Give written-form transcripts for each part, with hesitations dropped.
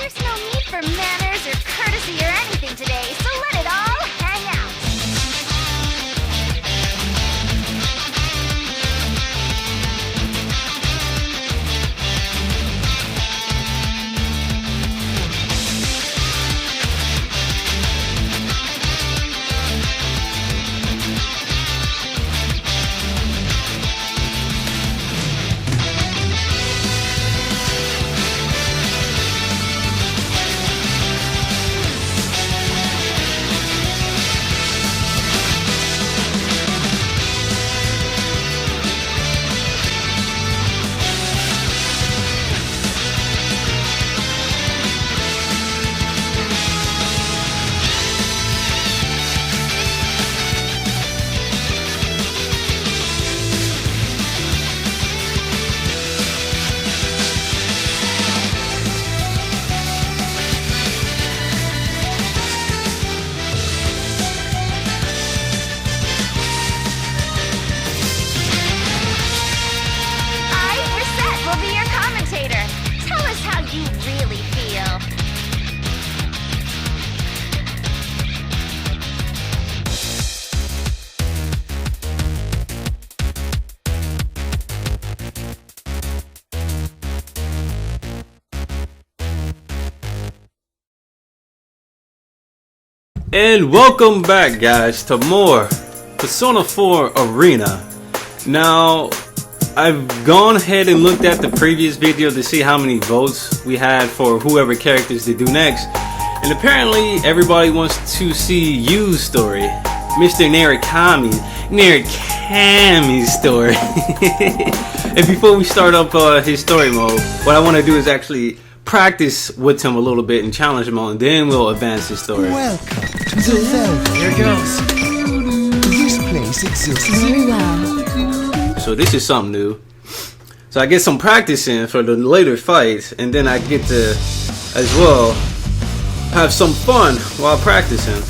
There's no need for manners or courtesy or anything today, so let it all hang out. And welcome back, guys, to more Persona 4 Arena. Now, I've gone ahead and looked at the previous video to see how many votes we had for whoever characters to do next. And apparently, everybody wants to see Yu's story. Mr. Narukami's story. And before we start up his story mode, what I want to do is actually practice with him a little bit and challenge him on, and then we'll advance his story. Welcome to the Velvet. Here it goes. This place exists very well. So this is something new. So I get some practice in for the later fights, and then I get to, as well, have some fun while practicing.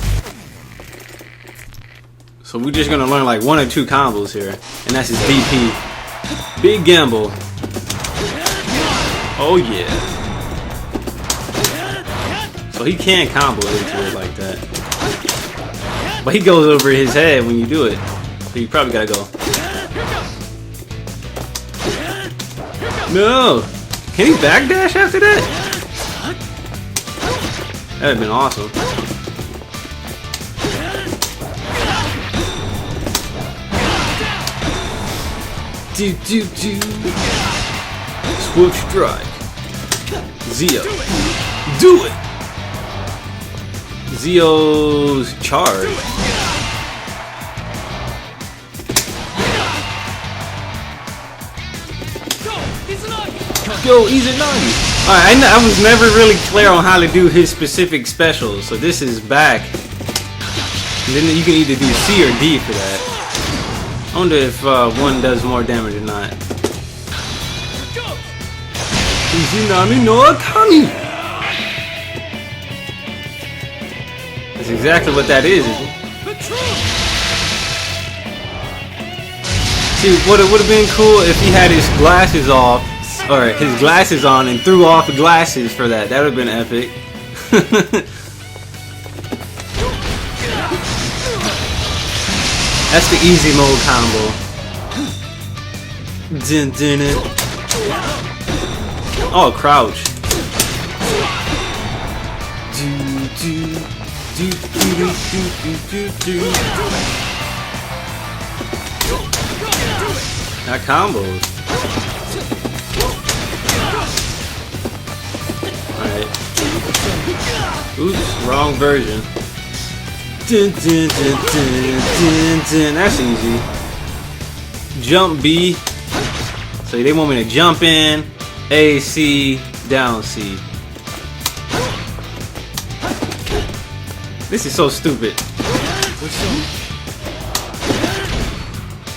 So we're just gonna learn like 1 or 2 combos here, and that's his DP. Big gamble. Oh yeah. So he can combo into it like that. But he goes over his head when you do it. So you probably gotta go. No! Can he backdash after that? That'd have been awesome. Swoop strike. Zio. Do it! Zio's charge. Yo, Izanagi! Alright, I was never really clear on how to do his specific specials, so this is back. And then you can either do C or D for that. I wonder if one does more damage or not. Izanami no Akami! That's exactly what that is, isn't it? See, what it would have been cool if he had his glasses off, or his glasses on, and threw off the glasses for that. That would have been epic. That's the easy mode combo. Oh, crouch. That combos. Alright. Oops, wrong version. That's easy. Jump B. So they want me to jump in. A, C, down C. This is so stupid.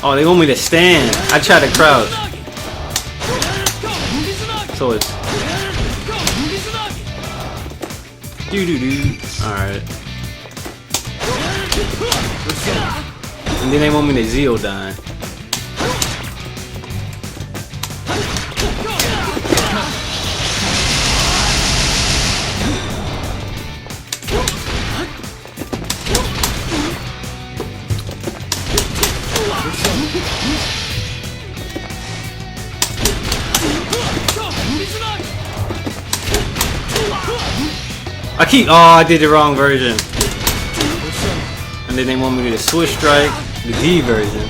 Oh, they want me to stand. I try to crouch. So it's doo-doo-doo. Alright. And then they want me to Zio die. I did the wrong version. And then they want me to do the switch strike, the D version.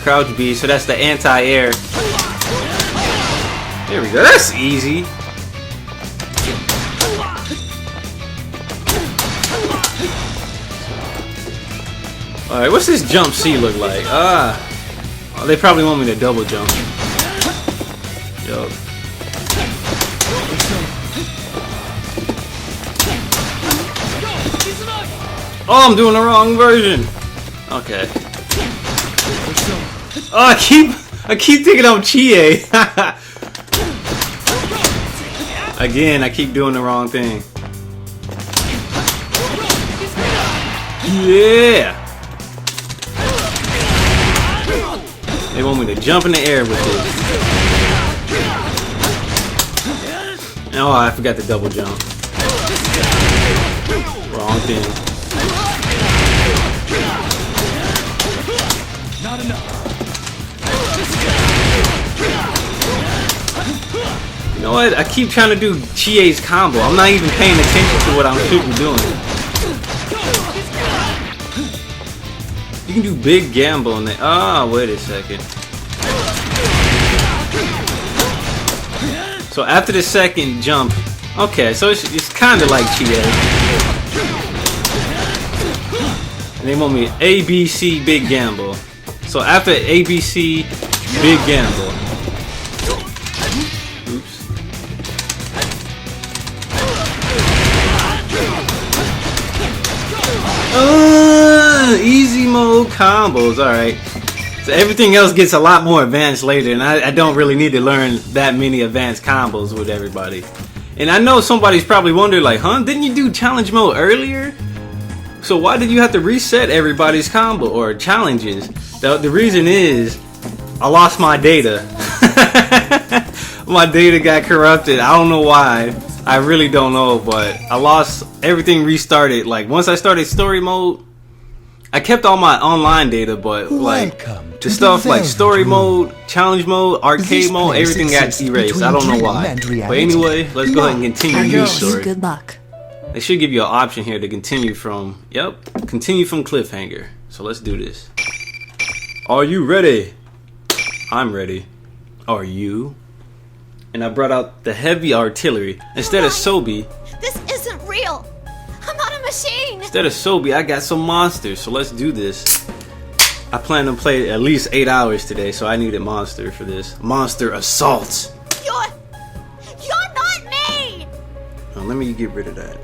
Crouch B, so that's the anti-air. There we go, that's easy. Alright, what's this jump C look like? Oh, they probably want me to double jump. Yup. Oh, I'm doing the wrong version. Okay. Oh, I keep thinking I'm Chie. Again, I keep doing the wrong thing. Yeah. They want me to jump in the air with this. Oh, I forgot to double jump. Wrong thing. Not enough. You know what? I keep trying to do Chie's combo. I'm not even paying attention to what I'm shooting doing. You can do big gamble in there. Oh, wait a second. So after the second jump, okay, so it's kind of like Chie. And they want me ABC big gamble. So after ABC big gamble. Oops. Easy mode combos. Alright. So everything else gets a lot more advanced later, and I don't really need to learn that many advanced combos with everybody. And I know somebody's probably wondering, like, huh? Didn't you do challenge mode earlier? So why did you have to reset everybody's combo or challenges? The reason is I lost my data. My data got corrupted. I don't know why. I really don't know, but I lost everything. Restarted. Like once I started story mode, I kept all my online data, but like the stuff like story mode, challenge mode, arcade mode, everything got erased. I don't know why. But anyway, let's go ahead and continue news story. Good luck. They should give you an option here to continue from, continue from cliffhanger. So let's do this. Are you ready? I'm ready. Are you? And I brought out the heavy artillery. Instead of Sobi, This isn't real. I'm not a machine. instead of Sobi, I got some monsters. So let's do this. I plan to play at least 8 hours today, so I needed monster for this. Monster assault. You're not me. Now, let me get rid of that.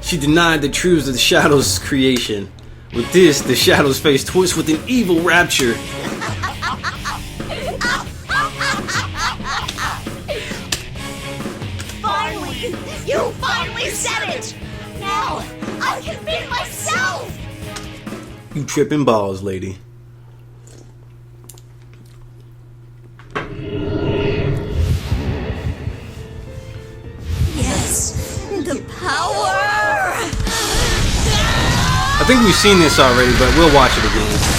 She denied the truths of the Shadow's creation. With this, the Shadow's face twists with an evil rapture. Finally, you finally said it. Now I can be myself. You tripping balls, lady. Yes, the power. I think we've seen this already, but we'll watch it again.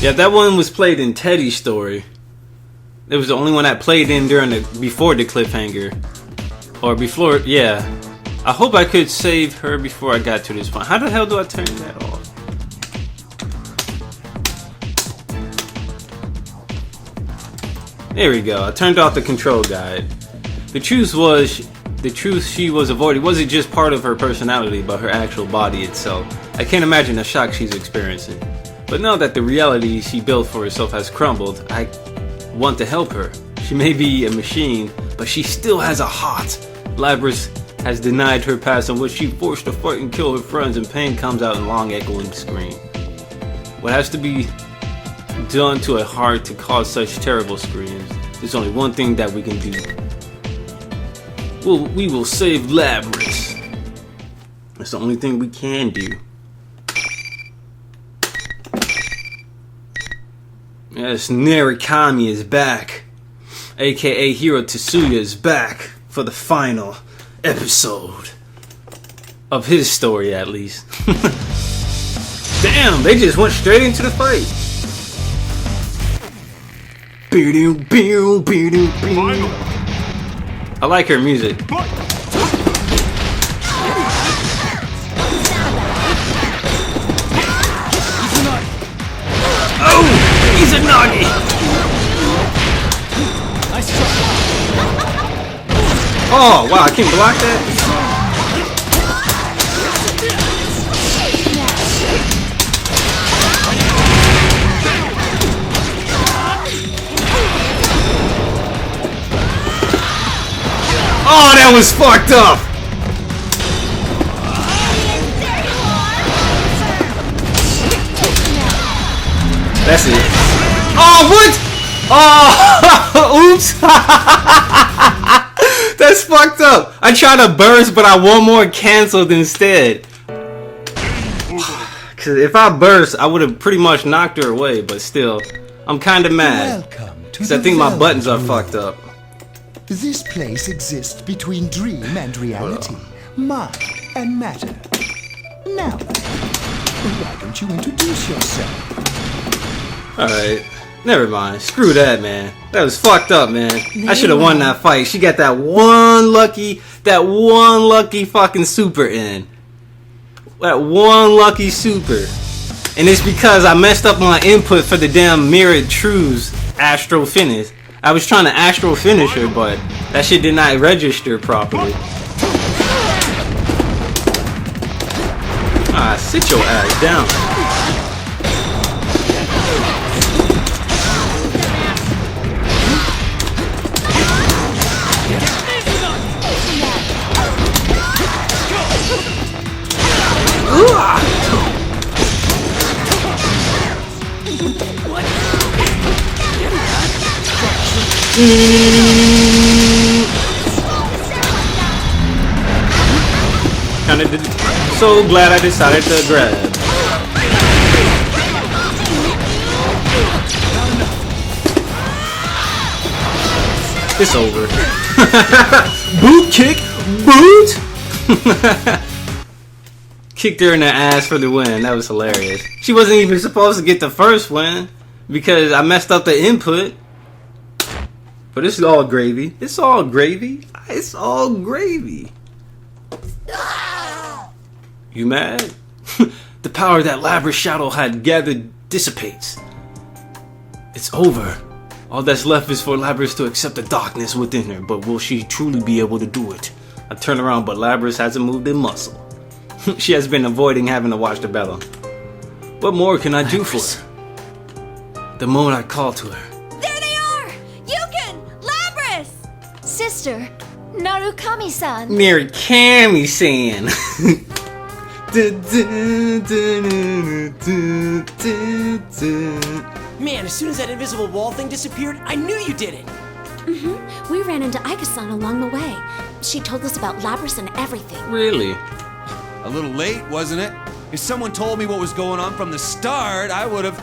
Yeah, that one was played in Teddy's story. It was the only one that played in before the cliffhanger. Or before, yeah. I hope I could save her before I got to this point. How the hell do I turn that off? There we go. I turned off the control guide. The truth she was avoiding wasn't just part of her personality, but her actual body itself. I can't imagine the shock she's experiencing. But now that the reality she built for herself has crumbled, I want to help her. She may be a machine, but she still has a heart. Labrys has denied her past in which she forced to fight and kill her friends, and pain comes out in long echoing scream. What has to be done to a heart to cause such terrible screams? There's only one thing that we can do. We will save Labrys. That's the only thing we can do. Yes, Narukami is back. aka Hiro Tatsuya, is back for the final episode of his story, at least. Damn, they just went straight into the fight. I like her music. Oh, he's a nagi. Oh wow, I can't block that. Oh, that was fucked up. That's it. Oh, what? Oh, oops. That's fucked up. I tried to burst, but I one more canceled instead. Cause if I burst, I would have pretty much knocked her away. But still, I'm kind of mad. Cause I think my buttons are fucked up. This place exists between dream and reality, mind and matter. Now, why don't you introduce yourself? Alright, never mind. Screw that, man. That was fucked up, man. I should have won that fight. She got that one lucky fucking super in. That one lucky super. And it's because I messed up my input for the damn Mirrored Truths Astro Finish. I was trying to Astro finish her, but that shit did not register properly. Ah, sit your ass down. So glad I decided to grab. It's over. Boot kick, boot. Kicked her in the ass for the win. That was hilarious. She wasn't even supposed to get the first win because I messed up the input. But it's all gravy. It's all gravy. It's all gravy. You mad? The power that Labra's shadow had gathered dissipates. It's over. All that's left is for Labras to accept the darkness within her, but will she truly be able to do it? I turn around, but Labras hasn't moved a muscle. She has been avoiding having to watch the battle. What more can I do for her? The moment I call to her. There they are! Yukin! Labras! Sister, Narukami-san. Narukami-san. Man, as soon as that invisible wall thing disappeared, I knew you did it! We ran into Aika-san along the way. She told us about Labras and everything. Really? A little late, wasn't it? If someone told me what was going on from the start, I would have...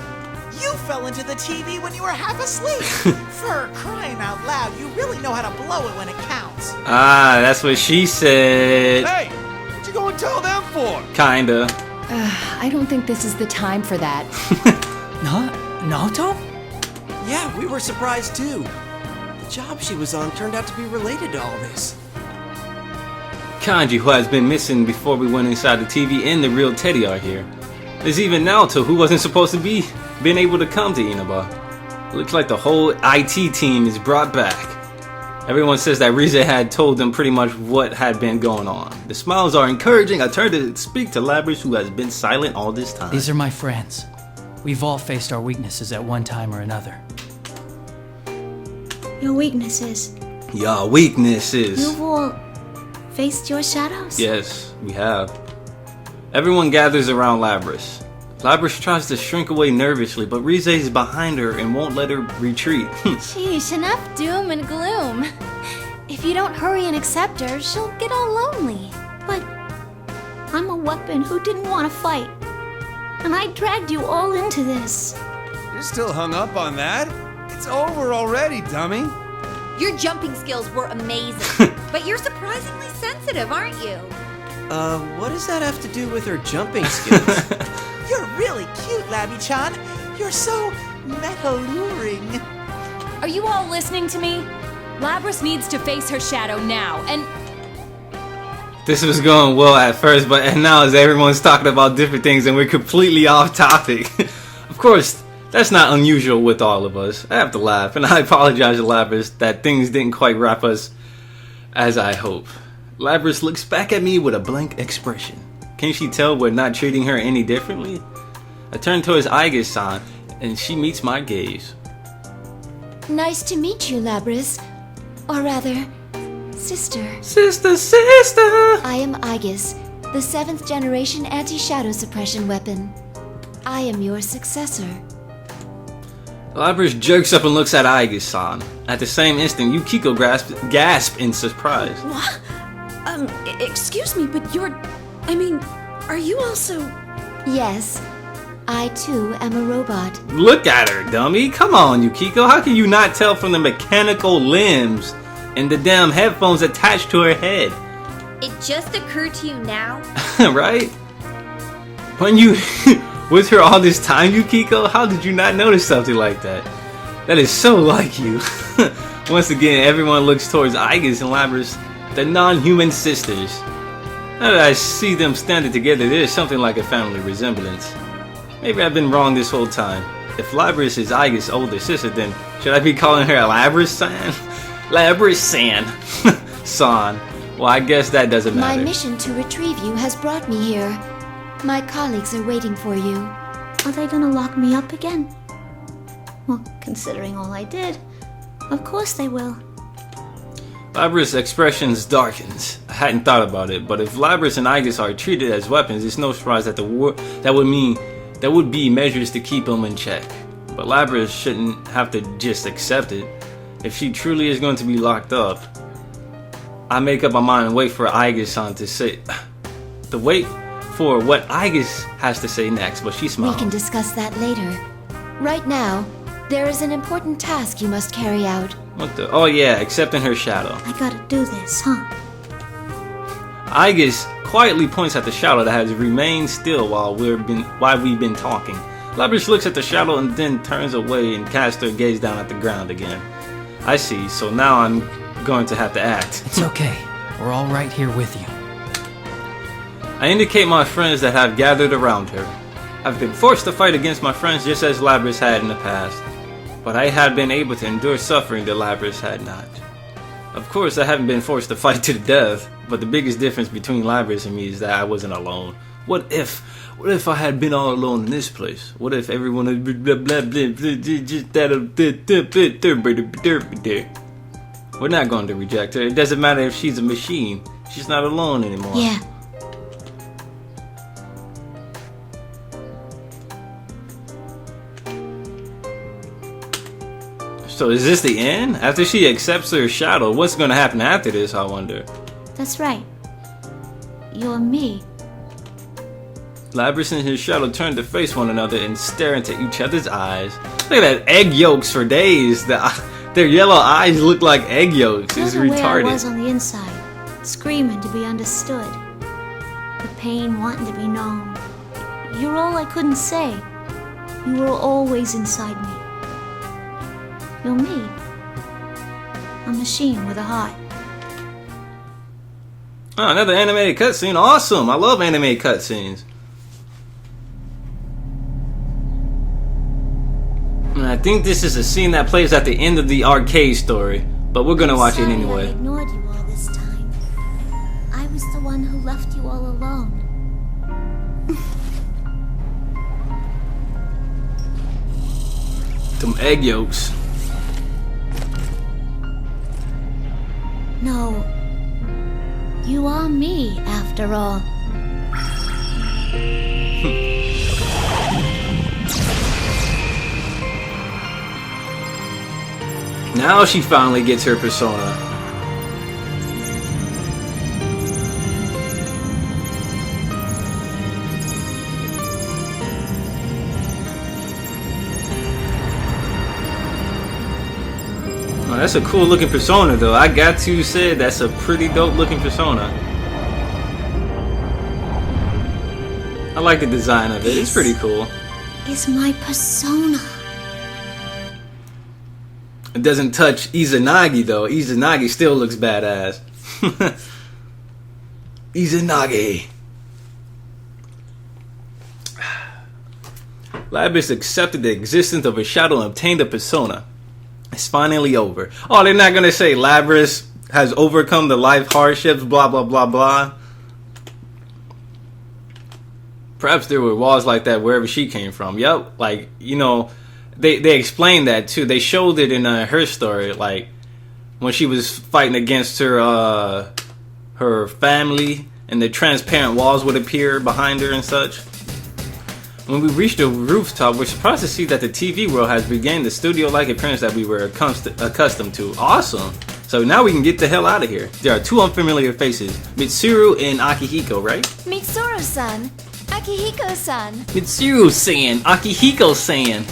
You fell into the TV when you were half asleep! For crying out loud, you really know how to blow it when it counts. Ah, that's what she said. Hey! What'd you go and tell them for? Kinda. I don't think this is the time for that. Naoto? Yeah, we were surprised too. The job she was on turned out to be related to all this. Kanji, who has been missing before we went inside the TV, and the real Teddy are here. There's even Naoto, who wasn't supposed to be been able to come to Inaba. Looks like the whole IT team is brought back. Everyone says that Rize had told them pretty much what had been going on. The smiles are encouraging. I turn to speak to Labras, who has been silent all this time. These are my friends. We've all faced our weaknesses at one time or another. Your weaknesses. Your weaknesses. You've all faced your shadows? Yes, we have. Everyone gathers around Labras. Labras tries to shrink away nervously, but Rize is behind her and won't let her retreat. Sheesh, enough doom and gloom. If you don't hurry and accept her, she'll get all lonely. But I'm a weapon who didn't want to fight. And I dragged you all into this. You're still hung up on that? It's over already, dummy. Your jumping skills were amazing. But you're surprisingly sensitive, aren't you? What does that have to do with her jumping skills? You're really cute, Labby-chan. You're so meta-luring. Are you all listening to me? Labrys needs to face her shadow now, and... This was going well at first, but now as everyone's talking about different things and we're completely off topic. Of course, that's not unusual with all of us. I have to laugh, and I apologize to Labrys that things didn't quite wrap us as I hope. Labrys looks back at me with a blank expression. Can she tell we're not treating her any differently? I turn towards Aigis-san, and she meets my gaze. Nice to meet you, Labrys. Or rather, sister. Sister! I am Aigis, the 7th generation anti-shadow suppression weapon. I am your successor. Labrys jerks up and looks at Aigis-san. At the same instant, Yukiko gasps in surprise. What? Excuse me, but are you also... Yes, I too am a robot. Look at her, dummy. Come on, Yukiko. How can you not tell from the mechanical limbs and the damn headphones attached to her head? It just occurred to you now? Right? When you with her all this time, Yukiko, how did you not notice something like that? That is so like you. Once again, everyone looks towards Aigis and Labrys, the non-human sisters. Now that I see them standing together, there's something like a family resemblance. Maybe I've been wrong this whole time. If Labrys is Aigis' older sister, then should I be calling her Labrys-san? Labrys-san. San. Well, I guess that doesn't matter. My mission to retrieve you has brought me here. My colleagues are waiting for you. Are they gonna lock me up again? Well, considering all I did, of course they will. Labrys' expressions darkens. I hadn't thought about it, but if Labrys and Aigis are treated as weapons, it's no surprise that that would be measures to keep them in check. But Labrys shouldn't have to just accept it. If she truly is going to be locked up, I make up my mind and wait for Aigis-san to wait for what Aigis has to say next, but she smiles. We can discuss that later. Right now, there is an important task you must carry out. What the? Oh yeah, accepting her shadow. I gotta do this, huh? Aigis quietly points at the shadow that has remained still while we've been talking. Labrys looks at the shadow and then turns away and casts her gaze down at the ground again. I see, so now I'm going to have to act. It's okay. We're all right here with you. I indicate my friends that have gathered around her. I've been forced to fight against my friends just as Labrys had in the past. But I had been able to endure suffering that Labrys had not. Of course, I haven't been forced to fight to the death, but the biggest difference between Labrys and me is that I wasn't alone. What if I had been all alone in this place? What if everyone had We're not going to reject her. It doesn't matter if she's a machine. She's not alone anymore. Yeah. So is this the end? After she accepts her shadow, what's going to happen after this, I wonder? That's right. You're me. Labrys and his shadow turn to face one another and stare into each other's eyes. Look at that, egg yolks for days. Their yellow eyes look like egg yolks. It's Where I retarded. was on the inside, screaming to be understood. The pain wanting to be known. You're all I couldn't say. You were always inside me. You're me. A machine with a heart. Oh, another animated cutscene. Awesome. I love animated cutscenes. And I think this is a scene that plays at the end of the arcade story, but we're gonna watch it Sorry anyway. I ignored you all this time. I was the one who left you all alone. Them egg yolks. No. You are me, after all. Now she finally gets her persona. That's a cool looking persona though. I got to say that's a pretty dope looking persona. I like the design of it. It's pretty cool. Is my persona. It doesn't touch Izanagi though. Izanagi still looks badass. Izanagi. Lapras accepted the existence of a shadow and obtained a persona. It's finally over. Oh, they're not gonna say Lapras has overcome the life hardships, blah blah blah blah. Perhaps there were walls like that wherever she came from. Yep, like, you know, they explained that too. They showed it in her story, like when she was fighting against her her family, and the transparent walls would appear behind her and such. When we reached the rooftop, we're surprised to see that the TV world has regained the studio-like appearance that we were accustomed to. Awesome! So now we can get the hell out of here. There are two unfamiliar faces, Mitsuru and Akihiko, right? Mitsuru-san, Akihiko-san. Mitsuru-san, Akihiko-san.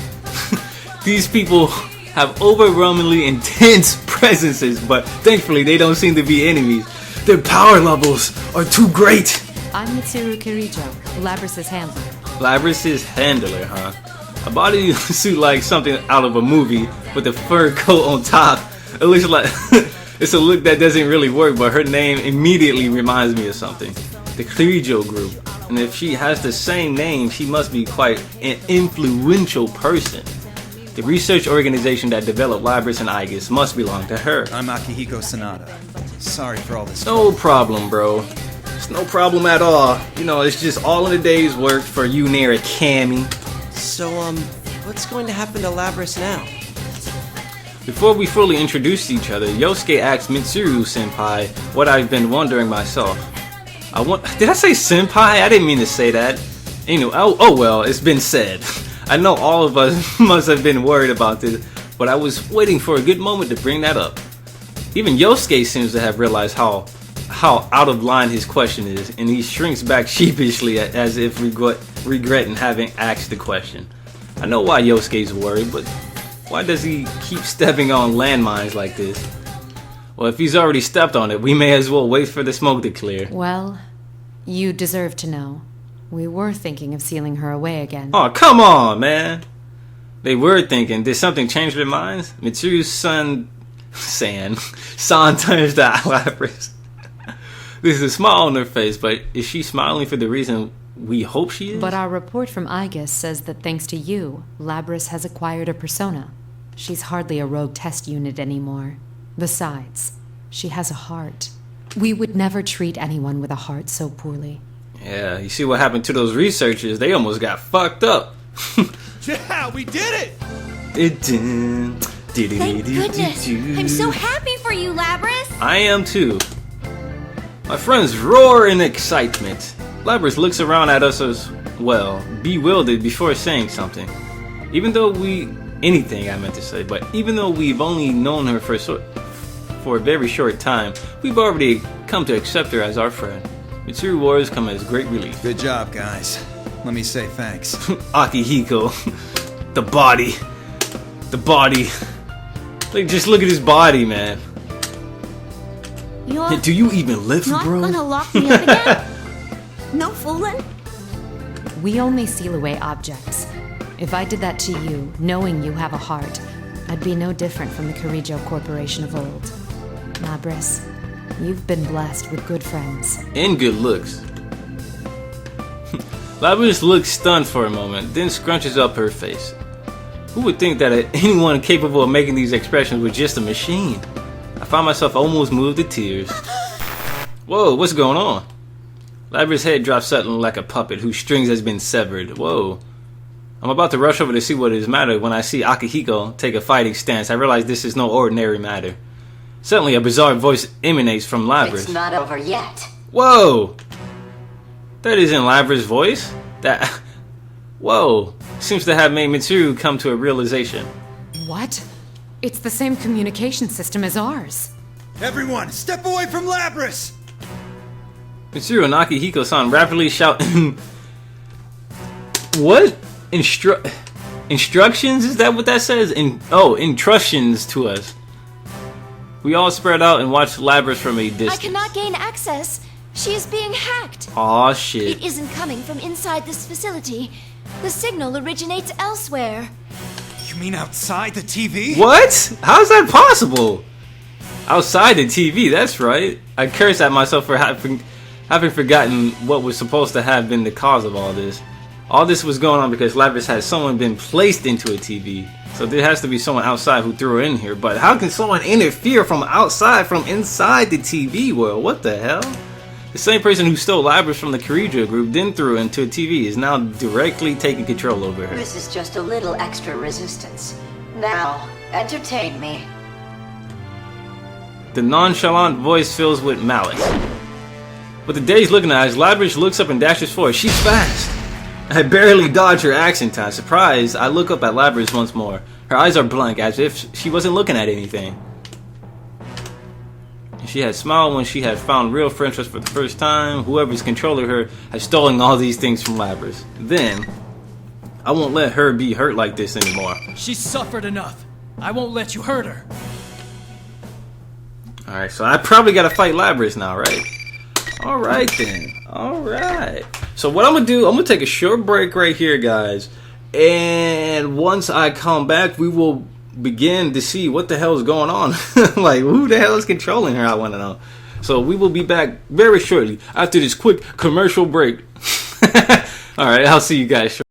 These people have overwhelmingly intense presences, but thankfully they don't seem to be enemies. Their power levels are too great. I'm Mitsuru Kirijo, Labras's handler. Labras's handler, huh? A bodysuit like something out of a movie with a fur coat on top. It looks like it's a look that doesn't really work, but her name immediately reminds me of something. The Kirijo group. And if she has the same name, she must be quite an influential person. The research organization that developed Lapras and Aigis must belong to her. I'm Akihiko Sanada. Sorry for all this. No problem, bro. It's no problem at all. You know, it's just all in a day's work for you, Narukami. So, what's going to happen to Lapras now? Before we fully introduced each other, Yosuke asked Mitsuru-senpai what I've been wondering myself. Did I say senpai? I didn't mean to say that. Anyway, oh well, it's been said. I know all of us must have been worried about this, but I was waiting for a good moment to bring that up. Even Yosuke seems to have realized how out of line his question is, and he shrinks back sheepishly as if regretting having asked the question. I know why Yosuke's worried, but why does he keep stepping on landmines like this? Well, if he's already stepped on it, we may as well wait for the smoke to clear. Well, you deserve to know. We were thinking of sealing her away again. Oh, come on, man. They were thinking. Did something change their minds? Mitsuru's son turns to Lapras. There's a smile on her face, but is she smiling for the reason we hope she is? But our report from Aigis says that thanks to you, Lapras has acquired a persona. She's hardly a rogue test unit anymore. Besides, she has a heart. We would never treat anyone with a heart so poorly. Yeah, you see what happened to those researchers? They almost got fucked up. Yeah, we did it! Thank goodness. I'm so happy for you, Lapras. I am too. My friends roar in excitement. Lapras looks around at us as well, bewildered before saying something. Even though we've only known her for a very short time, we've already come to accept her as our friend. Mitsuru words come as great relief. Good job, guys. Let me say thanks. Akihiko. The body. Like, just look at his body, man. Do you even lift, not bro? Not gonna lock me up again? No fooling? We only seal away objects. If I did that to you, knowing you have a heart, I'd be no different from the Kirijo Corporation of old. Lapras, you've been blessed with good friends. And good looks. Lapras looks stunned for a moment, then scrunches up her face. Who would think that anyone capable of making these expressions was just a machine? I found myself almost moved to tears. Whoa, what's going on? Lapras' head drops suddenly like a puppet whose strings has been severed. Whoa. I'm about to rush over to see what is matter when I see Akihiko take a fighting stance. I realize this is no ordinary matter. Suddenly a bizarre voice emanates from Lapras. It's not over yet. Whoa! That isn't Lapras' voice? Whoa. Seems to have made Mitsuru come to a realization. What? It's the same communication system as ours. Everyone, step away from Lapras! Mitsuru and Akihiko-san rapidly shout. What? Instructions? Is that what that says? Instructions to us. We all spread out and watched Labrys from a I distance. cannot gain access. She is being hacked. Aw, shit. It isn't coming from inside this facility. The signal originates elsewhere. You mean outside the TV? What? How is that possible? Outside the TV, that's right. I curse at myself for having forgotten what was supposed to have been the cause of all this. All this was going on because Labrys had someone been placed into a TV. So there has to be someone outside who threw her in here. But how can someone interfere from outside, from inside the TV world? What the hell? The same person who stole Labrys from the Kirijo group, then threw her into a TV, is now directly taking control over her. This is just a little extra resistance. Now, entertain me. The nonchalant voice fills with malice. With the dazed looking eyes, Labrys looks up and dashes forward. She's fast. I barely dodge her action time. Surprised, I look up at Labrys once more. Her eyes are blank, as if she wasn't looking at anything. She had smiled when she had found real friendship for the first time. Whoever's controlling her has stolen all these things from Labrys. Then, I won't let her be hurt like this anymore. She's suffered enough. I won't let you hurt her. Alright, so I probably gotta fight Labrys now, right? Alright then. Alright. So what I'm gonna do, I'm gonna take a short break right here, guys. And once I come back, we will begin to see what the hell is going on. Like, who the hell is controlling her, I want to know. So we will be back very shortly after this quick commercial break. Alright, I'll see you guys shortly.